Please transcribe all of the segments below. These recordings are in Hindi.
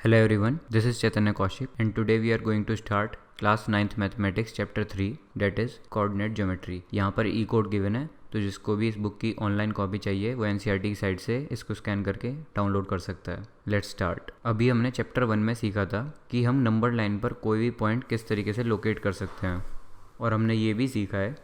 Hello everyone, this is Chaitanya Kaushik and today we are going to start class 9th mathematics chapter 3 that is coordinate geometry। यहाँ पर ई कोड गिवन है तो जिसको भी इस बुक की ऑनलाइन कॉपी चाहिए वो NCERT की साइट से इसको स्कैन करके डाउनलोड कर सकता है। Let's start. अभी हमने चैप्टर 1 में सीखा था कि हम नंबर लाइन पर कोई भी पॉइंट किस तरीके से लोकेट कर सकते हैं और हमने ये भी सीखा है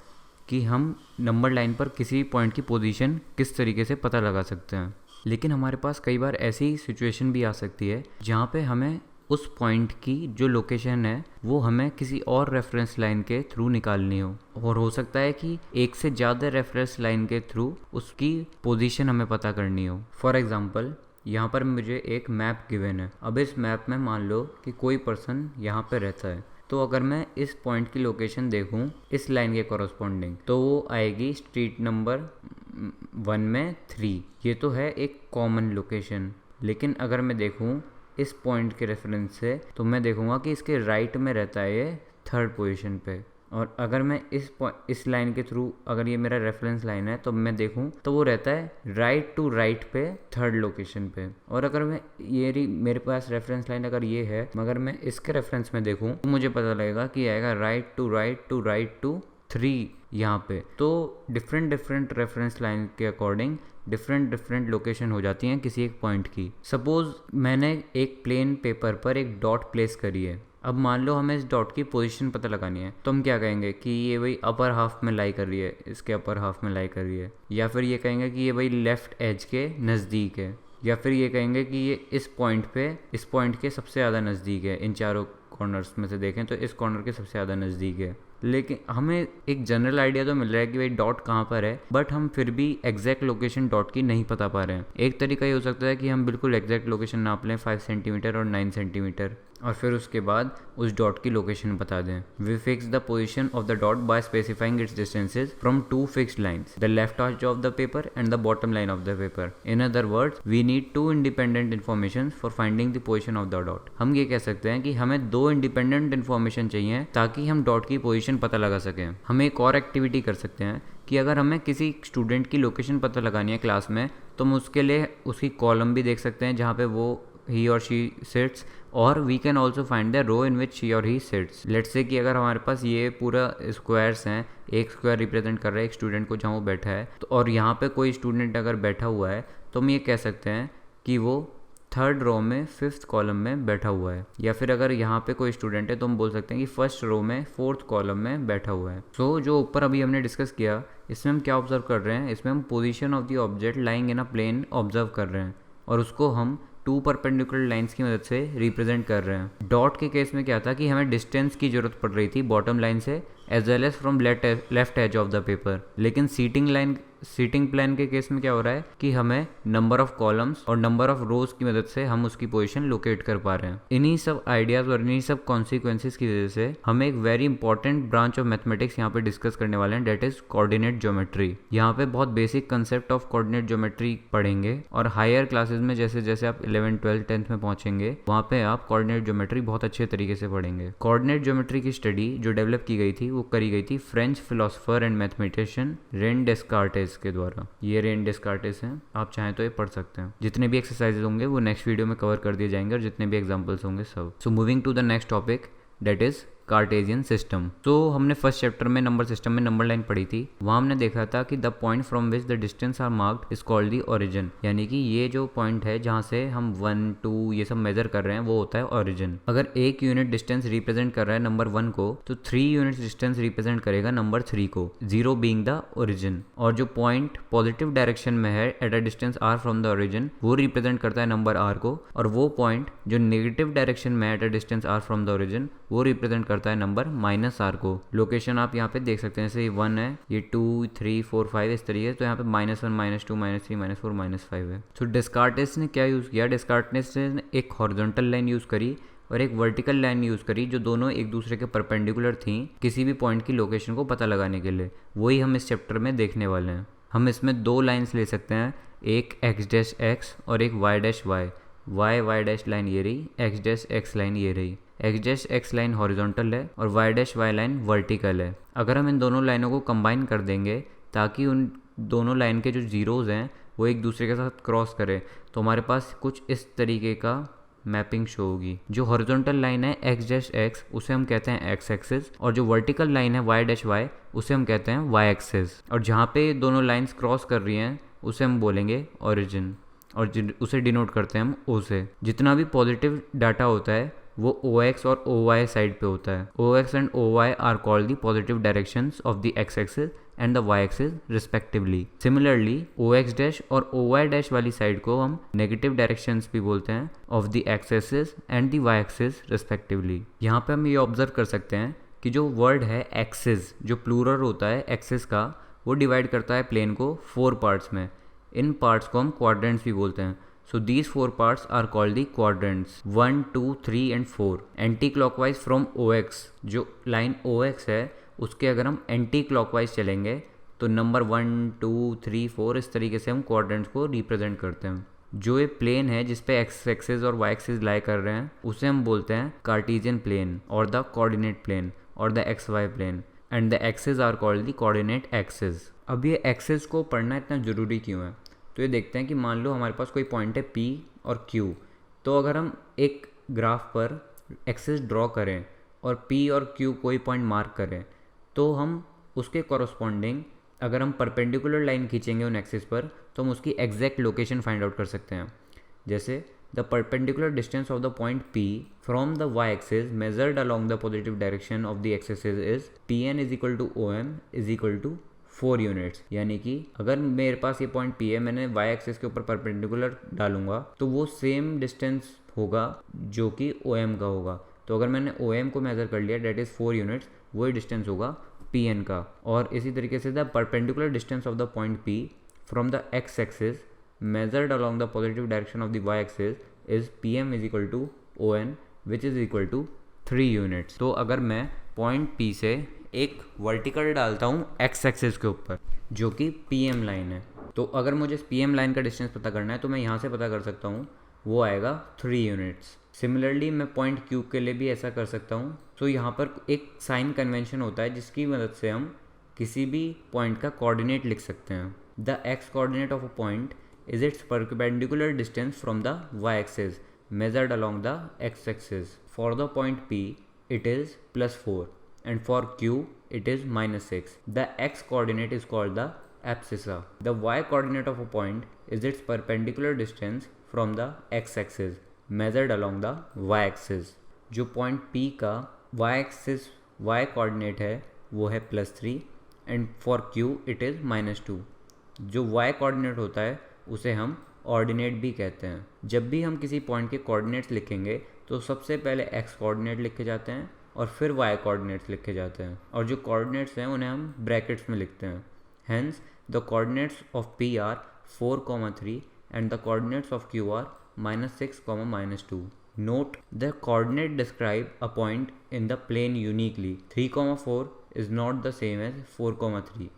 कि हम नंबर लाइन पर किसी पॉइंट की पोजीशन किस तरीके से पता लगा सकते हैं। लेकिन हमारे पास कई बार ऐसी सिचुएशन भी आ सकती है जहाँ पे हमें उस पॉइंट की जो लोकेशन है वो हमें किसी और रेफरेंस लाइन के थ्रू निकालनी हो और हो सकता है कि एक से ज़्यादा रेफरेंस लाइन के थ्रू उसकी पोजीशन हमें पता करनी हो। फॉर एग्ज़ाम्पल यहाँ पर मुझे एक मैप गिवन है। अब इस मैप में मान लो कि कोई पर्सन यहाँ पे रहता है, तो अगर मैं इस पॉइंट की लोकेशन देखूं इस लाइन के कॉरस्पॉन्डिंग तो वो आएगी स्ट्रीट नंबर 1 में 3। ये तो है एक कॉमन लोकेशन। लेकिन अगर मैं देखूं इस पॉइंट के रेफरेंस से तो मैं देखूंगा कि इसके राइट में रहता है ये 3rd पोजीशन पे। और अगर मैं इस लाइन के थ्रू अगर ये मेरा रेफरेंस लाइन है तो मैं देखूं तो वो रहता है राइट टू राइट पे 3rd लोकेशन पे। और अगर मैं मेरे पास रेफरेंस लाइन अगर ये है मगर मैं इसके रेफरेंस में देखूं तो मुझे पता लगेगा कि आएगा right to right to right to 3 यहाँ पे। तो डिफरेंट रेफरेंस लाइन के अकॉर्डिंग डिफरेंट लोकेशन हो जाती हैं किसी एक पॉइंट की। सपोज मैंने एक प्लेन पेपर पर एक डॉट प्लेस करी है। अब मान लो हमें इस डॉट की पोजीशन पता लगानी है तो हम क्या कहेंगे कि ये भाई अपर हाफ में लाई कर रही है, इसके अपर हाफ में लाई कर रही है, या फिर ये कहेंगे कि ये भाई लेफ्ट एज के नज़दीक है, या फिर ये कहेंगे कि ये इस पॉइंट के सबसे ज़्यादा नज़दीक है। इन चारों कॉर्नर्स में से देखें तो इस कॉर्नर के सबसे ज़्यादा नज़दीक है। लेकिन हमें एक जनरल आइडिया तो मिल रहा है कि भाई डॉट कहाँ पर है, बट हम फिर भी एग्जैक्ट लोकेशन डॉट की नहीं पता पा रहे हैं। एक तरीका ये हो सकता है कि हम बिल्कुल एग्जैक्ट लोकेशन नाप लें 5 सेंटीमीटर और 9 सेंटीमीटर और फिर उसके बाद उस डॉट की लोकेशन बता दें। We fix the position of the dot by specifying its distances from 2 fixed lines, the left edge of the paper and the bottom line of the paper. In other words we need 2 independent information for finding the position of the dot. हम ये कह सकते हैं कि हमें 2 इंडिपेंडेंट इन्फॉर्मेशन चाहिए ताकि हम डॉट की पोजीशन पता लगा सकें। हम एक और एक्टिविटी कर सकते हैं कि अगर हमें किसी स्टूडेंट की लोकेशन पता लगानी है क्लास में तो हम उसके लिए उसकी कॉलम भी देख सकते हैं जहाँ पे वो ही और शी सिट्स, और we can also find the row in which she or he seats. Let's say कि अगर हमारे पास ये पूरा स्क्वायर्स हैं, एक स्क्वायर रिप्रेजेंट कर रहा है एक स्टूडेंट को जहाँ वो बैठा है, तो और यहाँ पे कोई स्टूडेंट अगर बैठा हुआ है तो हम ये कह सकते हैं कि वो 3rd रो में 5th कॉलम में बैठा हुआ है। या फिर अगर यहाँ पे कोई स्टूडेंट है तो हम बोल सकते हैं कि 1st रो में 4th कॉलम में बैठा हुआ है। सो जो ऊपर अभी हमने डिस्कस किया इसमें हम क्या ऑब्जर्व कर रहे हैं, इसमें हम position of the object lying in a plane observe कर रहे हैं और उसको हम 2 परपेंडिकुलर लाइंस की मदद से रिप्रेजेंट कर रहे हैं। डॉट के केस में क्या था कि हमें डिस्टेंस की जरूरत पड़ रही थी बॉटम लाइन से as well as from left edge of the paper. लेकिन सीटिंग प्लान के केस में क्या हो रहा है कि हमें नंबर ऑफ कॉलम्स और नंबर ऑफ रोज की मदद से हम उसकी पोजीशन लोकेट कर पा रहे हैं। इन्हीं सब आइडियाज और इन्हीं सब कॉन्सिक्वेंसेज की वजह से हम एक very important branch of mathematics यहाँ पे डिस्कस करने वाले हैं, डेट इज कोऑर्डिनेट ज्योमेट्री। यहाँ पे बहुत basic concept of coordinate geometry पढ़ेंगे और हायर क्लासेस में जैसे जैसे आप 11th 12th 10th में पहुंचेंगे वहाँ पे आप कोऑर्डिनेट ज्योमेट्री बहुत अच्छे तरीके से पढ़ेंगे। कोऑर्डिनेट ज्योमेट्री की स्टडी जो डेवलप की गई थी वो करी गई थी French philosopher and mathematician Rene Descartes के द्वारा। ये रेन डेस्कार्टेस हैं, आप चाहें तो ये पढ़ सकते हैं। जितने भी एक्सरसाइजेज होंगे वो नेक्स्ट वीडियो में कवर कर दिए जाएंगे और जितने भी एग्जांपल्स होंगे सब। So moving to the next topic that is Cartesian system. तो हमने फर्स्ट चैप्टर में नंबर सिस्टम में नंबर लाइन पढ़ी थी। वहाँ हमने देखा था कि the point from which the distance are marked is called the origin, यानी कि ये जो पॉइंट है जहाँ से हम 1 2 ये सब मेजर कर रहे हैं वो होता है ओरिजिन। अगर 1 यूनिट डिस्टेंस रिप्रेजेंट कर रहा है नंबर 1 को तो 3 यूनिट डिस्टेंस रिप्रेजेंट करेगा नंबर 3 को, 0 बीइंग द ओरिजिन। और जो पॉइंट पॉजिटिव डायरेक्शन में है at a distance r from the origin वो रिप्रेजेंट करता है नंबर r को, और वो पॉइंट जो नेगेटिव डायरेक्शन में है at a distance r from the origin वो रिप्रेजेंट करता है नंबर -r को। लोकेशन आप यहाँ पे देख सकते हैं, जैसे ये 1 है, ये 2 3 4 5 इस तरीके, तो यहाँ पे -1 -2 -3 -4 -5 है। तो डेस्कार्टेस ने क्या यूज़ किया, डेस्कार्टेस ने एक हॉरिजॉन्टल लाइन यूज़ करी और एक वर्टिकल लाइन यूज़ करी जो दोनों एक दूसरे के परपेंडिकुलर थी किसी भी पॉइंट की लोकेशन को पता लगाने के लिए। वही हम इस चैप्टर में देखने वाले हैं। हम इसमें 2 लाइन्स ले सकते हैं, एक x' और एक y'। y डैश लाइन ये रही, x' लाइन ये रही। x' लाइन हॉरिजॉन्टल है और y' लाइन वर्टिकल है। अगर हम इन दोनों लाइनों को कंबाइन कर देंगे ताकि उन दोनों लाइन के जो जीरोज़ हैं वो एक दूसरे के साथ क्रॉस करें तो हमारे पास कुछ इस तरीके का मैपिंग शो होगी। जो हॉरिजॉन्टल लाइन है एक्स डैश एक्स उसे हम कहते हैं एक्स एक्सिस, और जो वर्टिकल लाइन है वाई डैश वाई उसे हम कहते हैं वाई एक्सिस। और जहाँ पे दोनों लाइंस क्रॉस कर रही हैं उसे हम बोलेंगे ओरिजिन, और उसे डिनोट करते हैं हम ओ से। जितना भी पॉजिटिव डाटा होता है वो ओ एक्स और ओ वाई साइड पे होता है। O X and O Y are called the positive directions of the X axis and the Y axis respectively. Similarly O X dash और ओ वाई डैश वाली साइड को हम नेगेटिव डायरेक्शंस भी बोलते हैं of the X axis and the Y axis respectively. यहाँ पे हम ये ऑब्जर्व कर सकते हैं कि जो वर्ड है एक्सिस, जो प्लूरल होता है एक्सिस का, वो डिवाइड करता है प्लेन को 4 पार्ट्स में। इन पार्ट्स को हम क्वाड्रेंट्स भी बोलते हैं। So these 4 parts are called the quadrants 1, 2, 3 and 4. Anti clockwise from OX, जो लाइन OX है उसके अगर हम एंटी क्लॉकवाइज चलेंगे तो नंबर 1, 2, 3, 4 इस तरीके से हम क्वाड्रेंट्स को रिप्रेजेंट करते हैं। जो ये प्लेन है जिसपे एक्स एक्सिस और वाई एक्सिस लाई कर रहे हैं उसे हम बोलते हैं कार्टेशियन प्लेन और द कोऑर्डिनेट प्लेन और the X Y plane, and the axis are called the coordinate axis. अब ये एक्सिस को पढ़ना इतना ज़रूरी क्यों है? तो ये देखते हैं कि मान लो हमारे पास कोई पॉइंट है P और Q, तो अगर हम एक ग्राफ पर एक्सिस ड्रॉ करें और P और Q कोई पॉइंट मार्क करें तो हम उसके कॉरस्पॉन्डिंग अगर हम परपेंडिकुलर लाइन खींचेंगे उन एक्सिस पर तो हम उसकी एग्जैक्ट लोकेशन फाइंड आउट कर सकते हैं। जैसे the perpendicular distance of the point P from the Y axis measured along the positive direction of the axis is Pn is equal to OM is equal to 4 units. यानी कि अगर मेरे पास ये पॉइंट P है, मैंने y एक्सिस के ऊपर परपेंडिकुलर डालूंगा तो वो सेम डिस्टेंस होगा जो कि OM का होगा। तो अगर मैंने OM को मेजर कर लिया डेट इज़ 4 यूनिट्स, वही डिस्टेंस होगा Pn का। और इसी तरीके से the perpendicular distance of the point P from the x axis measured along the positive direction of the y axis is Pm is equal to ON which is equal to 3 units. तो अगर मैं पॉइंट P से एक वर्टिकल डालता हूँ एक्स एक्सिस के ऊपर जो कि PM लाइन है, तो अगर मुझे PM लाइन का डिस्टेंस पता करना है तो मैं यहाँ से पता कर सकता हूँ, वो आएगा 3 यूनिट्स। सिमिलरली मैं पॉइंट Q के लिए भी ऐसा कर सकता हूँ। तो यहाँ पर एक साइन कन्वेंशन होता है जिसकी मदद से हम किसी भी पॉइंट का कोऑर्डिनेट लिख सकते हैं। The X coordinate of a point is its perpendicular distance from the Y axis measured along the x axis. For the point P it is +4 and for Q it is -6. The x coordinate is called the abscissa. The y coordinate of a point is its perpendicular distance from the x axis measured along the y axis. जो point P का y axis y coordinate है वो है +3 and for Q it is -2. जो y coordinate होता है उसे हम ऑर्डिनेट भी कहते हैं। जब भी हम किसी पॉइंट के कोऑर्डिनेट्स लिखेंगे तो सबसे पहले एक्स कोऑर्डिनेट लिखे जाते हैं और फिर वाई कोऑर्डिनेट्स लिखे जाते हैं, और जो कोऑर्डिनेट्स हैं उन्हें हम ब्रैकेट्स में लिखते हैं। Hence the coordinates of P are 4,3 and the coordinates of Q are -6, -2. Note the coordinate describe a point in the plane uniquely. 3,4 is not the same as 4,3।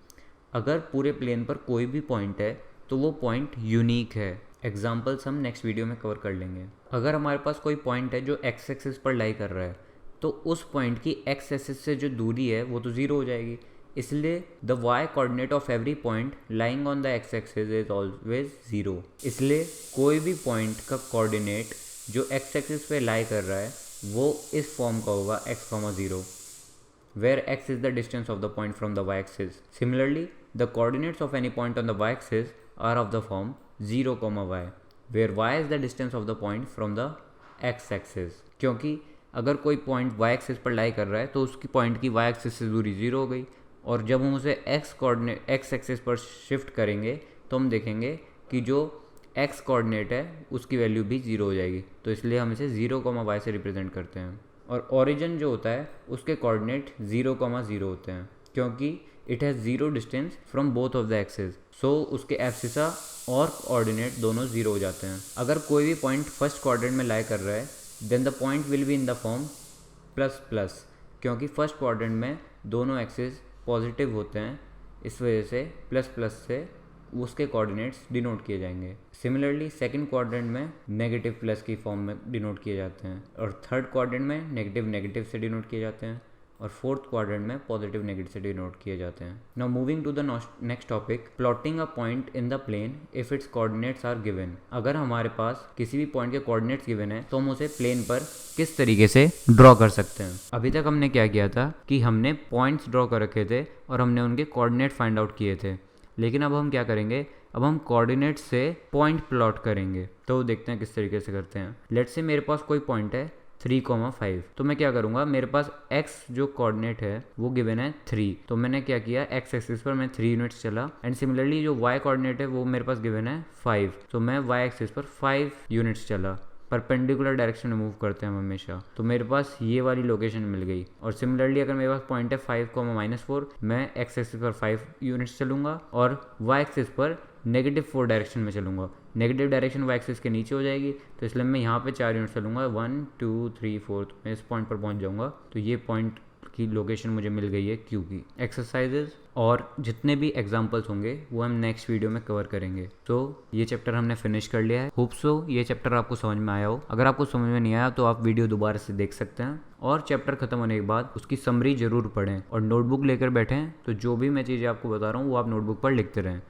अगर पूरे प्लेन पर कोई भी पॉइंट है तो वो पॉइंट यूनिक है। एग्जाम्पल्स हम नेक्स्ट वीडियो में कवर कर लेंगे। अगर हमारे पास कोई पॉइंट है जो एक्स एक्सिस पर लाई कर रहा है तो उस पॉइंट की एक्स एक्सिस से जो दूरी है वो तो 0 हो जाएगी। इसलिए the Y coordinate of every point lying on the X axis is always 0। इसलिए कोई भी पॉइंट का कोऑर्डिनेट जो एक्स एक्सिस पे लाई कर रहा है वो इस फॉर्म का होगा x, 0, where x is the distance of the point from the y-axis. Similarly, the coordinates of any point on the y-axis are of the form 0, y, where y is the distance of the point from the x-axis. क्योंकि अगर कोई पॉइंट y-axis पर लाई कर रहा है तो उसकी पॉइंट की y-axis से दूरी 0 हो गई, और जब हम उसे x-axis पर शिफ्ट करेंगे तो हम देखेंगे कि जो x कोऑर्डिनेट है उसकी वैल्यू भी 0 हो जाएगी। तो इसलिए हम इसे 0, y से रिप्रेजेंट करते हैं। और ओरिजिन जो होता है उसके कोऑर्डिनेट 0, 0 होते हैं क्योंकि it has 0 distance from both of the axis. So उसके एब्सिसा और कोऑर्डिनेट दोनों 0 हो जाते हैं। अगर कोई भी पॉइंट फर्स्ट क्वाड्रेंट में लाई कर रहा है then the point will be in the form ++, क्योंकि फर्स्ट क्वाड्रेंट में दोनों एक्सिस पॉजिटिव होते हैं, इस वजह से ++ से उसके कोऑर्डिनेट्स डिनोट किए जाएंगे। सिमिलरली सेकंड क्वाड्रेंट में नेगेटिव प्लस की फॉर्म में डिनोट किए जाते हैं, और थर्ड क्वाड्रेंट में नेगेटिव से डिनोट किए जाते हैं, और फोर्थ क्वाड्रेंट में पॉजिटिव नेगेटिव डिनोट किए जाते हैं। Now moving to the next topic, plotting a point in the plane if its coordinates are given. अगर हमारे पास किसी भी पॉइंट के कोऑर्डिनेट्स गिवन है तो हम उसे प्लेन पर किस तरीके से ड्रॉ कर सकते हैं। अभी तक हमने क्या किया था कि हमने पॉइंट्स ड्रॉ कर रखे थे और हमने उनके कोऑर्डिनेट फाइंड आउट किए थे, लेकिन अब हम क्या करेंगे, अब हम कोऑर्डिनेट से पॉइंट प्लॉट करेंगे। तो देखते हैं किस तरीके से करते हैं। लेट्स से मेरे पास कोई पॉइंट है 3,5, तो मैं क्या करूंगा, मेरे पास x जो कोऑर्डिनेट है वो गिवन है 3, तो मैंने क्या किया, x एक्सिस पर मैं 3 यूनिट्स चला। एंड सिमिलरली जो y कोऑर्डिनेट है वो मेरे पास गिवन है 5, तो मैं y एक्सिस पर 5 यूनिट्स चला। परपेंडिकुलर डायरेक्शन में मूव करते हैं हम हमेशा, तो मेरे पास ये वाली लोकेशन मिल गई। और सिमिलरली अगर मेरे पास पॉइंट है 5,-4, मैं x एक्सिस पर 5 यूनिट्स चलूंगा और y एक्सिस पर -4 डायरेक्शन में चलूंगा। नेगेटिव डायरेक्शन y एक्सिस के नीचे हो जाएगी, तो इसलिए मैं यहाँ पे 4 यूनिट चलूंगा, 1 2 3 4, तो मैं इस पॉइंट पर पहुँच जाऊँगा। तो ये पॉइंट की लोकेशन मुझे मिल गई है क्यू की। एक्सरसाइजेज और जितने भी एग्जांपल्स होंगे वो हम नेक्स्ट वीडियो में कवर करेंगे। तो ये चैप्टर हमने फिनिश कर लिया है। होप सो ये चैप्टर आपको समझ में आया हो। अगर आपको समझ में नहीं आया तो आप वीडियो दोबारा से देख सकते हैं और चैप्टर खत्म होने के बाद उसकी समरी जरूर पढ़ें और नोटबुक लेकर बैठें, तो जो भी मैं चीज़ें आपको बता रहा हूँ वो आप नोटबुक पर लिखते रहें।